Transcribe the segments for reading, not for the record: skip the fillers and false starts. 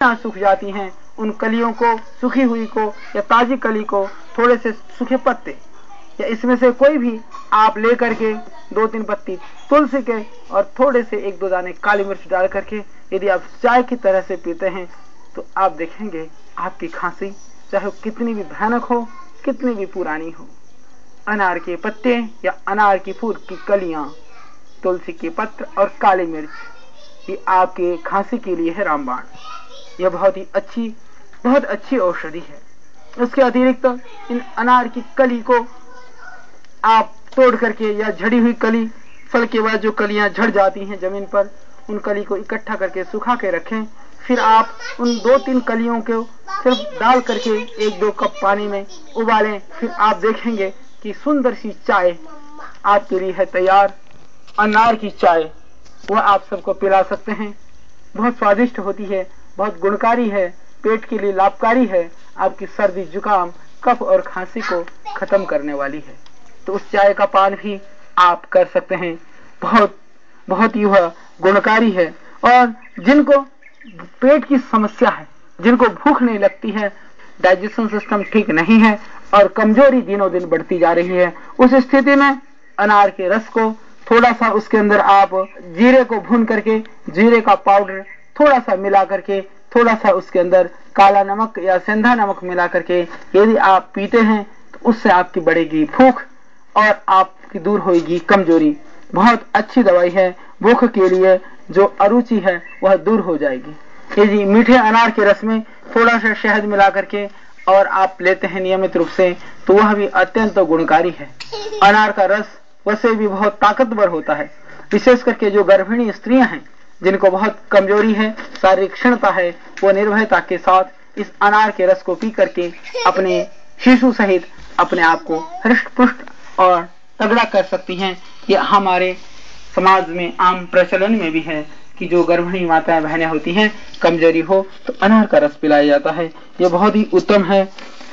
सूख जाती हैं, उन कलियों को, सूखी हुई को या ताजी कली को, थोड़े से सूखे पत्ते या इसमें से कोई भी आप ले करके 2-3 पत्ती तुलसी के और थोड़े से 1-2 दाने काली मिर्च डाल करके यदि आप चाय की तरह से पीते हैं तो आप देखेंगे आपकी खांसी चाहे कितनी भी भयानक हो, कितनी भी पुरानी हो, अनार के पत्ते या अनार की फूल की कलियां, तुलसी के पत्र और काली मिर्च, ये आपके खांसी के लिए है रामबाण। यह बहुत अच्छी औषधि है। उसके अतिरिक्त इन अनार की कली को आप तोड़ करके या झड़ी हुई कली, फल के बाद जो कलियां झड़ जाती हैं जमीन पर, उन कली को इकट्ठा करके सुखा के रखें। फिर आप उन 2-3 कलियों को सिर्फ डाल करके 1-2 कप पानी में उबालें। फिर आप देखेंगे कि सुंदर सी चाय आपके लिए है तैयार। अनार की चाय वह आप सबको पिला सकते हैं। बहुत स्वादिष्ट होती है, बहुत गुणकारी है, पेट के लिए लाभकारी है, आपकी सर्दी जुकाम कफ और खांसी को खत्म करने वाली है। तो उस चाय का पान भी आप कर सकते हैं। बहुत ही वह गुणकारी है। और जिनको पेट की समस्या है, जिनको भूख नहीं लगती है, डाइजेशन सिस्टम ठीक नहीं है और कमजोरी दिनों दिन बढ़ती जा रही है, उस स्थिति में अनार के रस को थोड़ा सा उसके अंदर आप जीरे को भून करके, जीरे का पाउडर थोड़ा सा मिला करके, थोड़ा सा उसके अंदर काला नमक या सेंधा नमक मिला करके यदि आप पीते हैं तो उससे आपकी बढ़ेगी भूख और आपकी दूर होगी कमजोरी। बहुत अच्छी दवाई है भूख के लिए। जो अरुचि है वह दूर हो जाएगी। यदि मीठे अनार के रस में थोड़ा सा शहद मिला करके और आप लेते हैं नियमित रूप से तो वह भी अत्यंत गुणकारी है। अनार का रस वैसे भी बहुत ताकतवर होता है, विशेष करके जो गर्भिणी स्त्रियां हैं, जिनको बहुत कमजोरी है, शारीरिक क्षमता है, वो निर्भयता के साथ इस अनार के रस को पी करके अपने शिशु सहित अपने आप को हृष्ट पुष्ट और तगड़ा कर सकती हैं। यह हमारे समाज में आम प्रचलन में भी है कि जो गर्भिणी माताएं बहनें होती हैं, कमजोरी हो तो अनार का रस पिलाया जाता है। यह बहुत ही उत्तम है।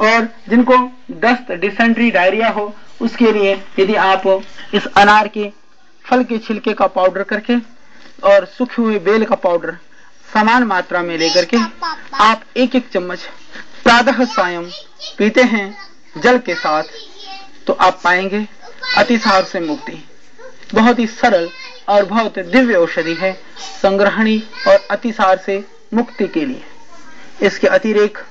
और जिनको दस्त, डिसेंट्री, डायरिया हो, उसके लिए यदि आप इस अनार के फल के छिलके का पाउडर करके और सूखे हुए बेल का पाउडर समान मात्रा में लेकर के आप 1-1 चम्मच प्रातः सायं पीते हैं जल के साथ, तो आप पाएंगे अतिसार से मुक्ति। बहुत ही सरल और बहुत दिव्य औषधि है संग्रहणी और अतिसार से मुक्ति के लिए। इसके अतिरिक्त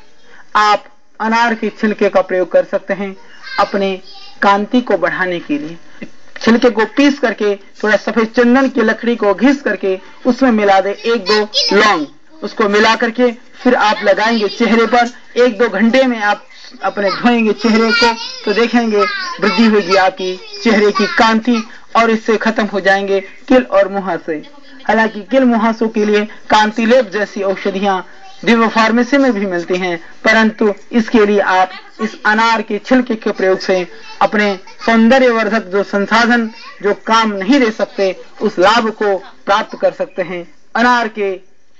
आप अनार के छिलके का प्रयोग कर सकते हैं अपने कांति को बढ़ाने के लिए। छिलके को पीस करके थोड़ा सफेद चंदन की लकड़ी को घिस करके उसमें मिला दे 1-2 लौंग, उसको मिला करके फिर आप लगाएंगे चेहरे पर। 1-2 घंटे में आप अपने धोएंगे चेहरे को तो देखेंगे वृद्धि होगी आपकी चेहरे की कांति और इससे खत्म हो जाएंगे किल और मुहासे। हालांकि किल मुहासों के लिए कांति लेप जैसी औषधियां दिव्य फार्मेसी में भी मिलती हैं, परंतु इसके लिए आप इस अनार के छिलके के प्रयोग से अपने सौंदर्यवर्धक जो संसाधन जो काम नहीं दे सकते उस लाभ को प्राप्त कर सकते हैं अनार के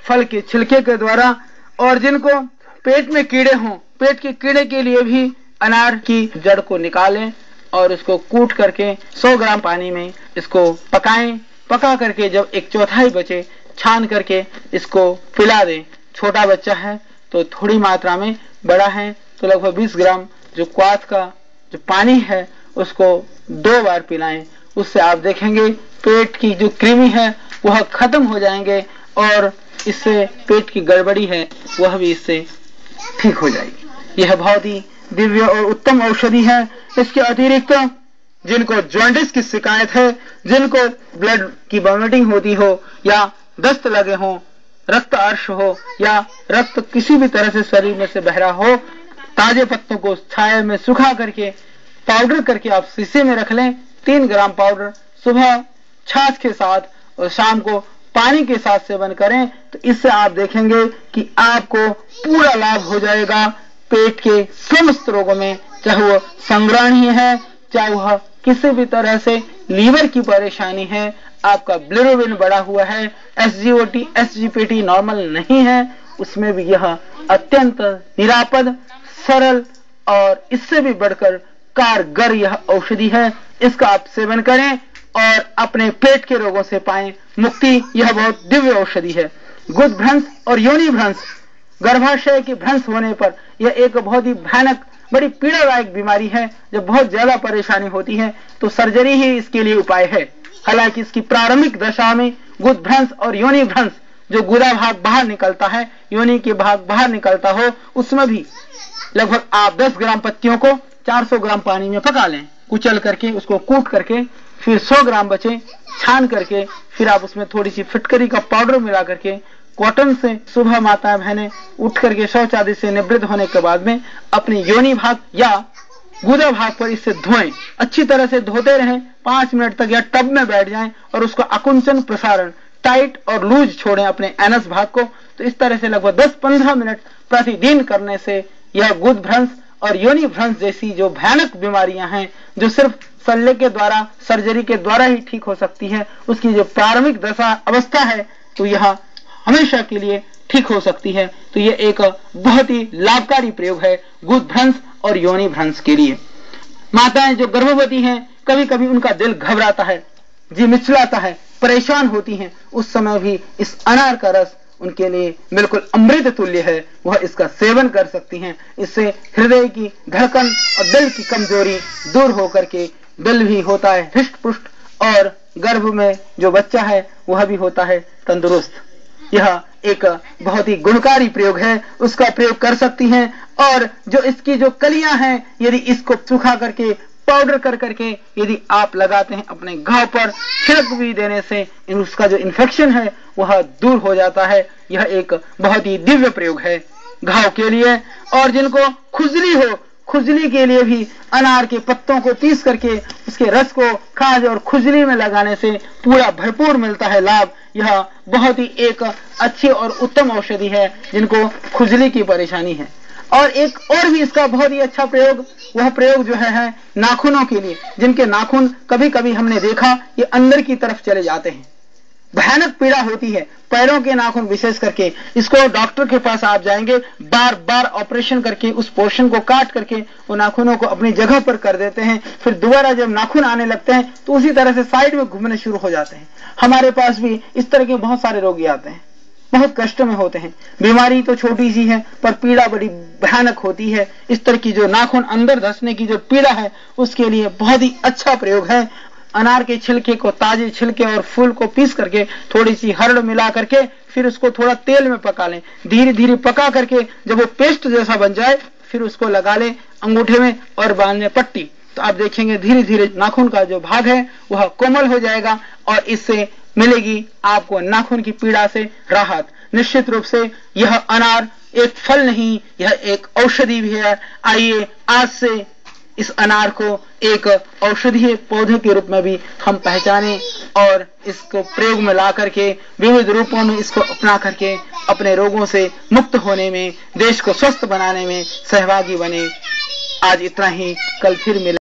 फल के छिलके के द्वारा। और जिनको पेट में कीड़े हों, पेट के कीड़े के लिए भी अनार की जड़ को निकालें और उसको कूट करके 100 ग्राम पानी में इसको पकाएं। पका करके जब 1/4 बचे छान करके इसको पिला दें। छोटा बच्चा है तो थोड़ी मात्रा में, बड़ा है तो लगभग 20 ग्राम जो क्वाथ का जो पानी है उसको 2 बार पिलाएं। उससे आप देखेंगे पेट की जो कृमि है वह खत्म हो जाएंगे और इससे पेट की गड़बड़ी है वह भी इससे ठीक हो जाएगी। यह बहुत ही दिव्य और उत्तम औषधि है। इसके अतिरिक्त जिनको जॉन्डिस की शिकायत है, जिनको ब्लड की वॉमिटिंग होती हो या दस्त लगे हो, रक्त अर्श हो या रक्त किसी भी तरह से शरीर में से बह रहा हो, ताजे पत्तों को छाया में सुखा करके पाउडर करके आप शीशे में रख लें। 3 ग्राम पाउडर सुबह छाछ के साथ और शाम को पानी के साथ सेवन करें तो इससे आप देखेंगे कि आपको पूरा लाभ हो जाएगा पेट के समस्त रोगों में, चाहे वो संग्रहणीय है, चाहे वह किसी भी तरह से लीवर की परेशानी है, आपका बिलिरुबिन बढ़ा हुआ है, SGOT, SGPT नॉर्मल नहीं है, उसमें भी यह अत्यंत निरापद, सरल और इससे भी बढ़कर कारगर यह औषधि है। इसका आप सेवन करें और अपने पेट के रोगों से पाएं मुक्ति। यह बहुत दिव्य औषधि है। गुद भ्रंश और योनि भ्रंश गर्भाशय के भ्रंश होने पर यह एक बहुत ही भयानक बड़ी पीड़ादायक बीमारी है। जब बहुत ज्यादा परेशानी होती है तो सर्जरी ही इसके लिए उपाय है। हालांकि इसकी प्रारंभिक दशा में गुद भ्रंश और योनि भ्रंश, जो गुदा भाग बाहर निकलता है, योनि के भाग बाहर निकलता हो, उसमें भी लगभग आप 10 ग्राम पत्तियों को 400 ग्राम पानी में पका लें, कुचल करके उसको कूट करके, फिर 100 ग्राम बचे छान करके, फिर आप उसमें थोड़ी सी फिटकरी का पाउडर मिला करके कॉटन से सुबह माताएं बहनें उठ करके शौच आदि से निवृत्त होने के बाद में अपनी योनि भाग या गुदा भाग पर इससे धोएं। अच्छी तरह से धोते रहें, 5 मिनट तक या टब में बैठ जाएं और उसका आकुंचन प्रसारण टाइट और लूज छोड़ें अपने एनस भाग को। तो इस तरह से लगभग 10-15 मिनट प्रतिदिन करने से यह गुद भ्रंश और योनि भ्रंश जैसी जो भयानक बीमारियां हैं, जो सिर्फ शल्य के द्वारा सर्जरी के द्वारा ही ठीक हो सकती है, उसकी जो प्रारंभिक दशा अवस्था है तो यह हमेशा के लिए ठीक हो सकती है। तो यह एक बहुत ही लाभकारी प्रयोग है गुद भ्रंश और योनि भ्रंश के लिए। माताएं जो गर्भवती हैं, कभी कभी उनका दिल घबराता है, जी मिचलाता है, परेशान होती हैं, उस समय भी इस अनार का रस उनके लिए बिल्कुल अमृत तुल्य है। वह इसका सेवन कर सकती हैं। इससे हृदय की धड़कन और दिल की कमजोरी दूर होकर के दिल भी होता है हृष्ट पुष्ट और गर्भ में जो बच्चा है वह भी होता है तंदुरुस्त। यह एक बहुत ही गुणकारी प्रयोग है, उसका प्रयोग कर सकती हैं। और जो इसकी जो कलियां हैं, यदि इसको सुखा करके पाउडर कर करके यदि आप लगाते हैं अपने घाव पर, छिड़क भी देने से उसका जो इन्फेक्शन है वह दूर हो जाता है। यह एक बहुत ही दिव्य प्रयोग है घाव के लिए। और जिनको खुजली हो, खुजली के लिए भी अनार के पत्तों को पीस करके उसके रस को खाज और खुजली में लगाने से पूरा भरपूर मिलता है लाभ। यह बहुत ही एक अच्छी और उत्तम औषधि है जिनको खुजली की परेशानी है। और एक और भी इसका बहुत ही अच्छा प्रयोग, वह प्रयोग जो है नाखूनों के लिए, जिनके नाखून कभी कभी हमने देखा ये अंदर की तरफ चले जाते हैं, भयानक पीड़ा होती है, पैरों के नाखून विशेष करके। इसको डॉक्टर के पास आप जाएंगे, बार बार ऑपरेशन करके उस पोर्शन को काट करके वो नाखूनों को अपनी जगह पर कर देते हैं। फिर दोबारा जब नाखून आने लगते हैं तो उसी तरह से साइड में घूमने शुरू हो जाते हैं। हमारे पास भी इस तरह के बहुत सारे रोगी आते हैं, बहुत कष्ट में होते हैं। बीमारी तो छोटी सी है पर पीड़ा बड़ी भयानक होती है। इस तरह की जो नाखून अंदर धंसने की जो पीड़ा है उसके लिए बहुत ही अच्छा प्रयोग है। अनार के छिलके को, ताजे छिलके और फूल को पीस करके थोड़ी सी हरड़ मिला करके फिर उसको थोड़ा तेल में पका लें। धीरे धीरे पका करके जब वो पेस्ट जैसा बन जाए फिर उसको लगा लें अंगूठे में और बांध लें पट्टी। तो आप देखेंगे धीरे धीरे नाखून का जो भाग है वह कोमल हो जाएगा और इससे मिलेगी आपको नाखून की पीड़ा से राहत। निश्चित रूप से यह अनार एक फल नहीं, यह एक औषधि भी है। आइए आज से इस अनार को एक औषधीय पौधे के रूप में भी हम पहचाने और इसको प्रयोग में ला करके विविध रूपों में इसको अपना करके अपने रोगों से मुक्त होने में, देश को स्वस्थ बनाने में सहभागी बने। आज इतना ही, कल फिर मिले।